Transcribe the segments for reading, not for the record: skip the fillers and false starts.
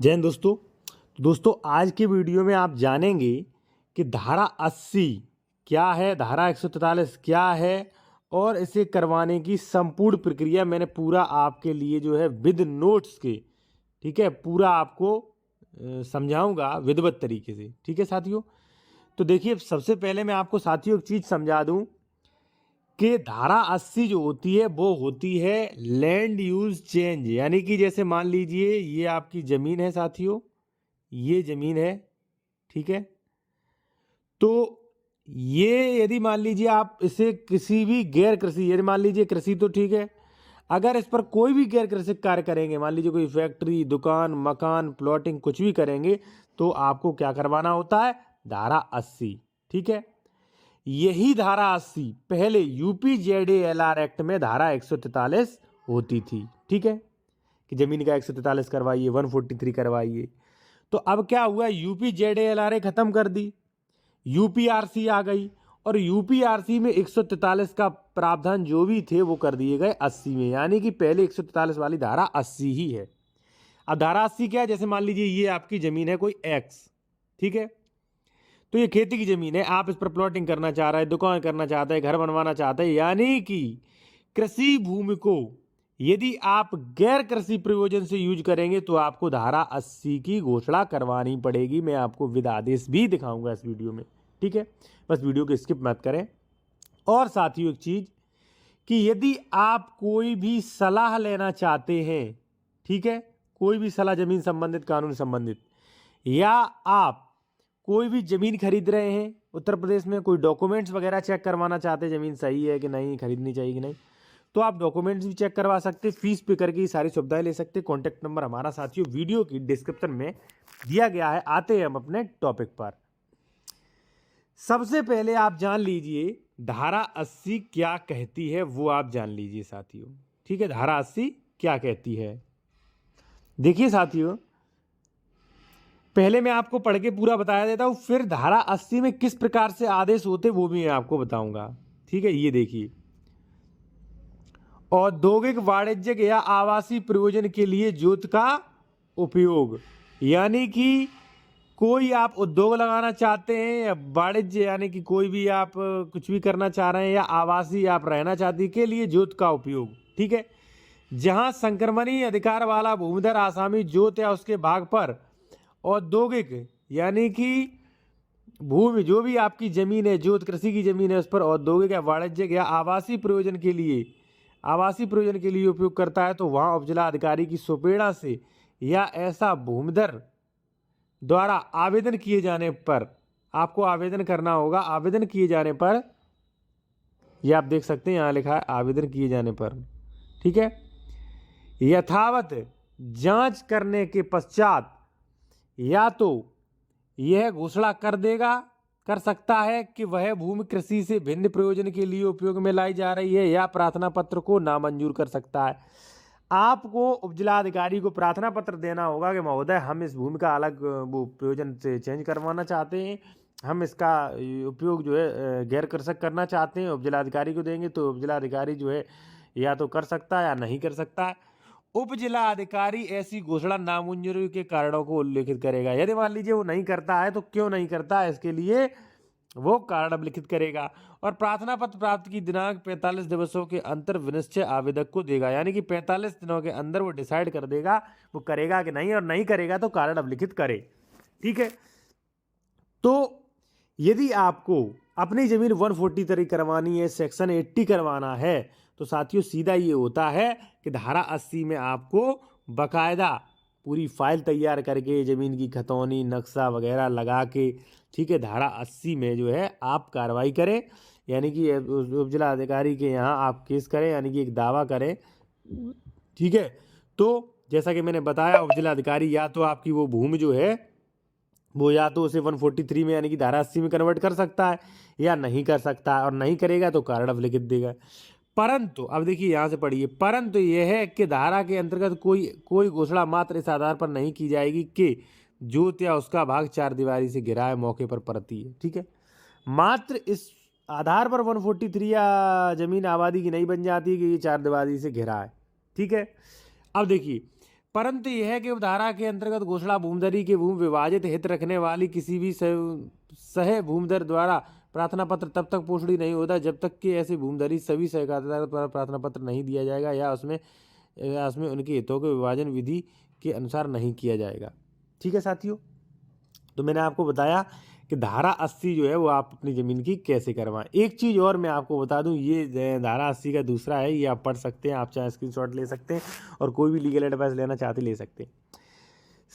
जय हिंद दोस्तों। आज के वीडियो में आप जानेंगे कि धारा 80 क्या है, धारा 143 क्या है और इसे करवाने की संपूर्ण प्रक्रिया मैंने पूरा आपके लिए जो है विद नोट्स के, ठीक है, पूरा आपको समझाऊंगा विधिवत तरीके से। ठीक है साथियों, तो देखिए सबसे पहले मैं आपको साथियों एक चीज़ समझा दूं कि धारा 80 जो होती है वो होती है लैंड यूज चेंज, यानी कि जैसे मान लीजिए ये आपकी ज़मीन है साथियों, ये ज़मीन है, ठीक है। तो ये यदि मान लीजिए आप इसे किसी भी गैर कृषि, यदि मान लीजिए कृषि तो ठीक है, अगर इस पर कोई भी गैर कृषि कार्य करेंगे, मान लीजिए कोई फैक्ट्री, दुकान, मकान, प्लॉटिंग कुछ भी करेंगे, तो आपको क्या करवाना होता है, धारा 80। ठीक है, यही धारा 80 पहले यूपीजेडएलआर एक्ट में धारा 143 होती थी। ठीक है, कि जमीन का 143 करवाइए, 143 करवाइए। तो अब क्या हुआ, यूपीजेडएलआर खत्म कर दी, यूपीआरसी आ गई और यूपीआरसी में 143 का प्रावधान जो भी थे वो कर दिए गए 80 में, यानी कि पहले 143 वाली धारा 80 ही है। अब धारा 80 क्या है, जैसे मान लीजिए ये आपकी जमीन है कोई एक्स, ठीक है, तो ये खेती की जमीन है, आप इस पर प्लॉटिंग करना चाह रहे हैं, दुकान करना चाहते हैं, घर बनवाना चाहते हैं, यानी कि कृषि भूमि को यदि आप गैर कृषि प्रयोजन से यूज करेंगे तो आपको धारा 80 की घोषणा करवानी पड़ेगी। मैं आपको विद आदेश भी दिखाऊंगा इस वीडियो में। ठीक है, बस वीडियो को स्किप मत करें। और साथियों एक चीज कि यदि आप कोई भी सलाह लेना चाहते हैं, ठीक है, कोई भी सलाह जमीन संबंधित, कानून संबंधित, या आप कोई भी जमीन खरीद रहे हैं उत्तर प्रदेश में, कोई डॉक्यूमेंट्स वगैरह चेक करवाना चाहते हैं जमीन सही है कि नहीं, खरीदनी चाहिए कि नहीं, तो आप डॉक्यूमेंट्स भी चेक करवा सकते हैं, फीस पे करके सारी सुविधाएं ले सकते हैं। कॉन्टैक्ट नंबर हमारा साथियों वीडियो की डिस्क्रिप्शन में दिया गया है। आते हैं हम अपने टॉपिक पर। सबसे पहले आप जान लीजिए धारा 80 क्या कहती है, वो आप जान लीजिए साथियों। ठीक है, धारा 80 क्या कहती है, देखिए साथियों, पहले मैं आपको पढ़ के पूरा बताया देता हूं, फिर धारा 80 में किस प्रकार से आदेश होते वो भी मैं आपको बताऊंगा। ठीक है, ये देखिए, औद्योगिक, वाणिज्यिक या आवासीय प्रयोजन के लिए जोत का उपयोग, यानी कि कोई आप उद्योग लगाना चाहते हैं, या वाणिज्य यानी कि कोई भी आप कुछ भी करना चाह रहे हैं, या आवासीय आप रहना चाहते हैं के लिए जोत का उपयोग। ठीक है, जहां संक्रमणीय अधिकार वाला भूमिधर आसामी जोत या उसके भाग पर औद्योगिक, यानी कि भूमि जो भी आपकी जमीन है, जोत कृषि की जमीन है, उस पर औद्योगिक या वाणिज्यिक या आवासीय प्रयोजन के लिए, उपयोग करता है, तो वहां उपजिला अधिकारी की सुपेड़ा से या ऐसा भूमिधर द्वारा आवेदन किए जाने पर, आपको आवेदन करना होगा, आवेदन किए जाने पर, यह आप देख सकते हैं यहां लिखा है आवेदन किए जाने पर, ठीक है, यथावत जांच करने के पश्चात या तो यह घोषणा कर सकता है कि वह भूमि कृषि से भिन्न प्रयोजन के लिए उपयोग में लाई जा रही है, या प्रार्थना पत्र को नामंजूर कर सकता है। आपको उपजिलाधिकारी को प्रार्थना पत्र देना होगा कि महोदय हम इस भूमि का अलग वो प्रयोजन से चेंज करवाना चाहते हैं, हम इसका उपयोग जो है गैर कृषक करना चाहते हैं। उपजिलाधिकारी को देंगे तो उपजिलाधिकारी जो है या तो कर सकता है या नहीं कर सकता है। उपजिला अधिकारी ऐसी घोषणा नामंजूरी के कारणों को उल्लेखित करेगा। यदि मान लीजिए वो नहीं करता है तो क्यों नहीं करता है, इसके लिए वो कारण अभिलिखित करेगा। और प्रार्थना पत्र प्राप्त की दिनांक 45 दिवसों के अंतर विनिश्चय आवेदक को देगा, यानी कि 45 दिनों के अंदर वो डिसाइड कर देगा वो करेगा कि नहीं, और नहीं करेगा तो कारण अभिलिखित करे। ठीक है, तो यदि आपको अपनी जमीन 143 करवानी है, सेक्शन 80 करवाना है, तो साथियों सीधा ये होता है कि धारा 80 में आपको बकायदा पूरी फाइल तैयार करके जमीन की खतौनी, नक्शा वगैरह लगा के, ठीक है, धारा 80 में जो है आप कार्रवाई करें, यानी कि उपजिला अधिकारी के यहाँ आप केस करें, यानी कि एक दावा करें। ठीक है, तो जैसा कि मैंने बताया, उपजिला अधिकारी या तो आपकी वो भूमि जो है वो या तो उसे 143 में यानी कि धारा 80 में कन्वर्ट कर सकता है या नहीं कर सकता है, और नहीं करेगा तो कारण अवलिखित देगा। परंतु अब देखिए यहाँ से पढ़िए, परंतु यह है कि धारा के अंतर्गत कोई घोषणा मात्र इस आधार पर नहीं की जाएगी कि जोत या उसका भाग चार दीवारी से घिरा है, मौके पर परती है। ठीक है, मात्र इस आधार पर 143 या जमीन आबादी की नहीं बन जाती कि ये चार दीवारी से घिरा है। ठीक है, अब देखिए परंतु यह है कि धारा के अंतर्गत घोषणा भूमिधरी के भूमि विभाजित हित रखने वाली किसी भी सह भूमिधर द्वारा प्रार्थना पत्र तब तक पोषणी नहीं होता जब तक कि ऐसे भूमिधरी सभी सहकारिता द्वारा प्रार्थना पत्र नहीं दिया जाएगा या उसमें उनके हितों के विभाजन विधि के अनुसार नहीं किया जाएगा। ठीक है साथियों, तो मैंने आपको बताया कि धारा 80 जो है वो आप अपनी ज़मीन की कैसे करवाएं। एक चीज़ और मैं आपको बता दूं, ये धारा 80 का दूसरा है, ये आप पढ़ सकते हैं, आप चाहे स्क्रीनशॉट ले सकते हैं और कोई भी लीगल एडवाइस लेना चाहते ले सकते हैं।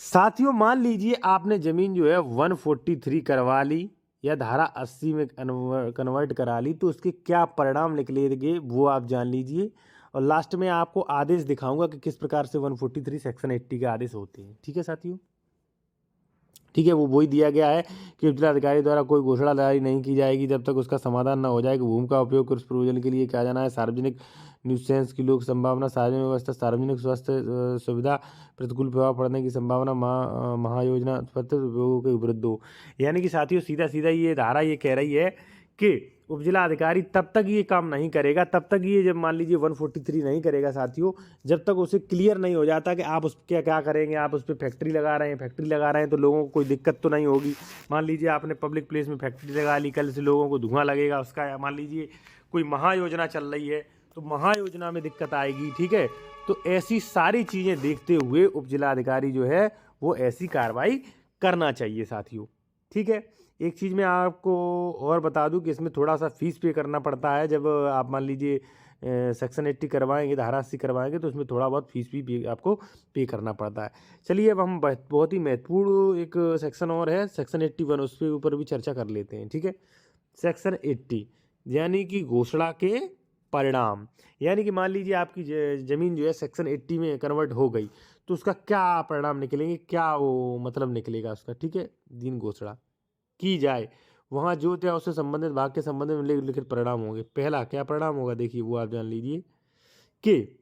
साथियों मान लीजिए आपने ज़मीन जो है 143 करवा ली या धारा 80 में कन्वर्ट करा ली, तो उसके क्या परिणाम निकलेंगे वो आप जान लीजिए और लास्ट में आपको आदेश दिखाऊंगा कि किस प्रकार से 143 सेक्शन 80 के आदेश होते हैं। ठीक है साथियों, ठीक है, वो वही दिया गया है कि जिलाधिकारी द्वारा कोई घोषणा जारी नहीं की जाएगी जब तक उसका समाधान न हो जाए कि भूमि का उपयोग कृषि प्रयोजन के लिए किया जाना है। सार्वजनिक न्यूसेंस की लोक संभावना, सार्वजनिक व्यवस्था, सार्वजनिक स्वास्थ्य सुविधा, प्रतिकूल प्रभाव पड़ने की संभावना, महायोजना पत्र उपयोगों के विरुद्ध हो। यानी कि साथियों सीधा सीधा ये धारा ये कह रही है कि उपजिला अधिकारी तब तक ये काम नहीं करेगा, तब तक ये जब मान लीजिए 143 नहीं करेगा साथियों, जब तक उसे क्लियर नहीं हो जाता कि आप उस पर क्या करेंगे। आप उस पर फैक्ट्री लगा रहे हैं तो लोगों को कोई दिक्कत तो नहीं होगी। मान लीजिए आपने पब्लिक प्लेस में फैक्ट्री लगा ली, कल से लोगों को धुआं लगेगा उसका, या मान लीजिए कोई महायोजना चल रही है तो महायोजना में दिक्कत आएगी। ठीक है, तो ऐसी सारी चीज़ें देखते हुए उपजिला अधिकारी जो है वो ऐसी कार्रवाई करना चाहिए साथियों। ठीक है, एक चीज़ मैं आपको और बता दूं कि इसमें थोड़ा सा फीस पे करना पड़ता है। जब आप मान लीजिए सेक्शन 80 करवाएंगे, धारा 80 करवाएंगे तो उसमें थोड़ा बहुत फीस भी आपको पे करना पड़ता है। चलिए अब हम बहुत ही महत्वपूर्ण एक सेक्शन और है सेक्शन 81, उसके ऊपर भी चर्चा कर लेते हैं। ठीक है, सेक्शन 80 यानी कि घोषणा के परिणाम। यानी कि मान लीजिए आपकी ज़मीन जो है सेक्शन 80 में कन्वर्ट हो गई तो उसका क्या परिणाम निकलेंगे, क्या वो मतलब निकलेगा उसका। ठीक है, दिन घोषणा की जाए वहाँ जो या उससे संबंधित भाग के संबंध में लिखित परिणाम होंगे। पहला क्या परिणाम होगा देखिए वो आप जान लीजिए कि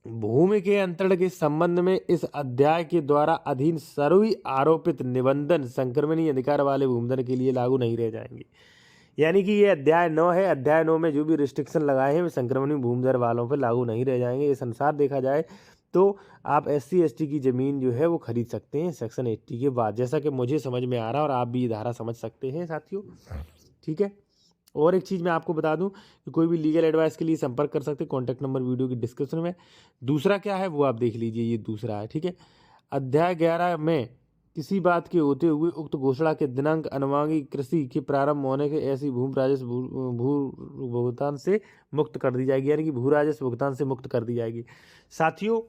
भूमि के अंतरण के संबंध में इस अध्याय के द्वारा अधीन सभी आरोपित निबंधन संक्रमणीय अधिकार वाले भूमिधर के लिए लागू नहीं रह जाएंगे। यानी कि ये अध्याय 9 है, अध्याय 9 में जो भी रिस्ट्रिक्शन लगाए हैं वे संक्रमणीय भूमिधर वालों पर लागू नहीं रह जाएंगे। इस अनुसार देखा जाए तो आप SC ST की ज़मीन जो है वो खरीद सकते हैं सेक्शन 80 के बाद, जैसा कि मुझे समझ में आ रहा है और आप भी ये धारा समझ सकते हैं साथियों। ठीक है, और एक चीज़ मैं आपको बता दूं कि कोई भी लीगल एडवाइस के लिए संपर्क कर सकते हैं, कॉन्टैक्ट नंबर वीडियो की डिस्क्रिप्शन में। दूसरा क्या है वो आप देख लीजिए, ये दूसरा है। ठीक है, अध्याय 11 में किसी बात के होते हुए उक्त घोषणा के दिनांक अनुमांगी कृषि के प्रारंभ होने के ऐसी भूमि राजस्व भू भुगतान से मुक्त कर दी जाएगी। यानी कि भू राजस्व भुगतान से मुक्त कर दी जाएगी। साथियों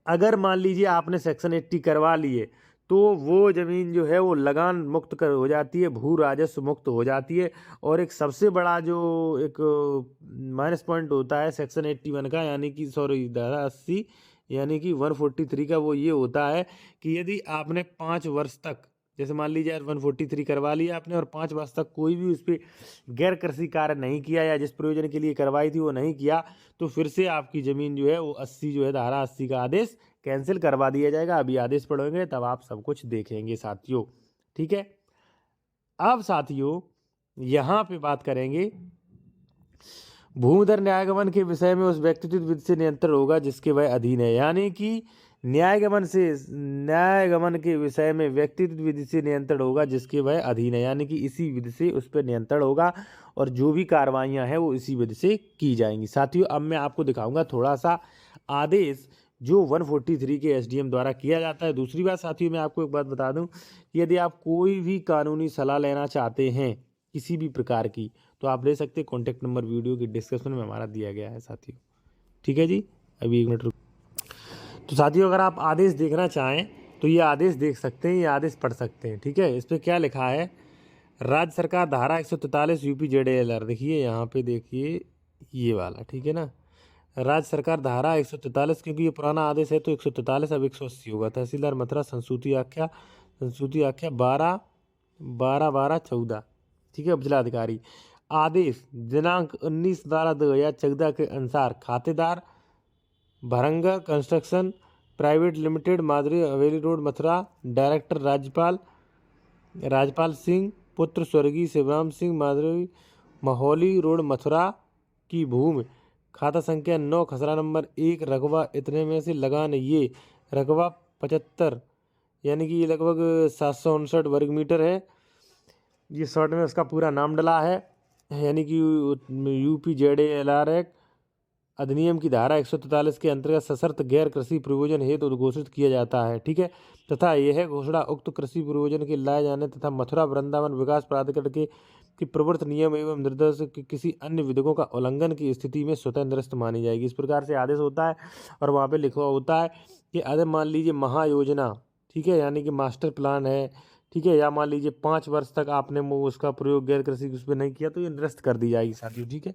अगर मान लीजिए आपने सेक्शन 80 करवा लिए तो वो ज़मीन जो है वो लगान मुक्त कर हो जाती है, भू राजस्व मुक्त हो जाती है। और एक सबसे बड़ा जो एक माइनस पॉइंट होता है सेक्शन 81 का, यानी कि सॉरी धारा 80 यानी कि 143 का, वो ये होता है कि यदि आपने 5 वर्ष तक, जैसे मान लीजिए 143 करवा लिया आपने और 5 वर्ष तक कोई भी उस पर गैर कृषि कार्य नहीं किया या जिस प्रयोजन के लिए करवाई थी वो नहीं किया, तो फिर से आपकी ज़मीन जो है वो 80 जो है धारा 80 का आदेश कैंसिल करवा दिया जाएगा। अभी आदेश पढ़ेंगे तब आप सब कुछ देखेंगे साथियों। ठीक है, अब साथियों यहाँ पे बात करेंगे भूमिधर न्यायगमन के विषय में उस व्यक्तित्व विधि से नियंत्रण होगा जिसके वह अधीन है। यानी कि न्यायगमन के विषय में व्यक्तित्व विधि से नियंत्रण होगा जिसके वह अधीन है। यानी कि इसी विधि से उस पर नियंत्रण होगा और जो भी कार्रवाइयाँ हैं वो इसी विधि से की जाएंगी। साथियों अब मैं आपको दिखाऊंगा थोड़ा सा आदेश जो 143 के SDM द्वारा किया जाता है। दूसरी बात साथियों मैं आपको एक बात बता दूं कि यदि आप कोई भी कानूनी सलाह लेना चाहते हैं किसी भी प्रकार की तो आप ले सकते हैं, कॉन्टैक्ट नंबर वीडियो की डिस्क्रिप्शन में हमारा दिया गया है साथियों। ठीक है जी, अभी 1 मिनट रुक। तो साथियों अगर आप आदेश देखना चाहें तो ये आदेश देख सकते हैं, ये आदेश पढ़ सकते हैं। ठीक है, इस पर क्या लिखा है, राज्य सरकार धारा 143 UPZLR, देखिए यहाँ पे देखिए ये वाला। ठीक है ना, राज्य सरकार धारा 143, क्योंकि ये पुराना आदेश है तो 143 अब 180 होगा। तहसीलदार मथुरा संसूति आख्या 12/12/14। ठीक है, उपजिला अधिकारी आदेश दिनांक 19/12/2014 के अनुसार खातेदार भरंगा कंस्ट्रक्शन प्राइवेट लिमिटेड, माधुरी हवेली रोड, मथुरा। डायरेक्टर राजपाल सिंह पुत्र स्वर्गीय शिवराम सिंह, माधुरी महौली रोड, मथुरा की भूमि खाता संख्या 9 खसरा नंबर 1 रकबा इतने में से लगान ये रकबा 75 यानी कि ये लगभग 759 वर्ग मीटर है। ये शॉर्ट में उसका पूरा नाम डला है यानी कि UPZALR अधिनियम की धारा 143 के अंतर्गत सशर्त गैर कृषि प्रयोजन हेतु उद्घोषित किया जाता है। ठीक है, तथा यह घोषणा उक्त कृषि प्रयोजन के लाए जाने तथा मथुरा वृंदावन विकास प्राधिकरण के प्रवृत्त नियम एवं निर्देश के किसी अन्य विधियों का उल्लंघन की स्थिति में स्वतः निरस्त मानी जाएगी। इस प्रकार से आदेश होता है और वहाँ पे लिखा होता है कि अगर मान लीजिए महायोजना, ठीक है, यानी कि मास्टर प्लान है, ठीक है, या मान लीजिए 5 वर्ष तक आपने उसका प्रयोग गैर कृषि उस पर नहीं किया तो ये निरस्त कर दी जाएगी साथियों। ठीक है।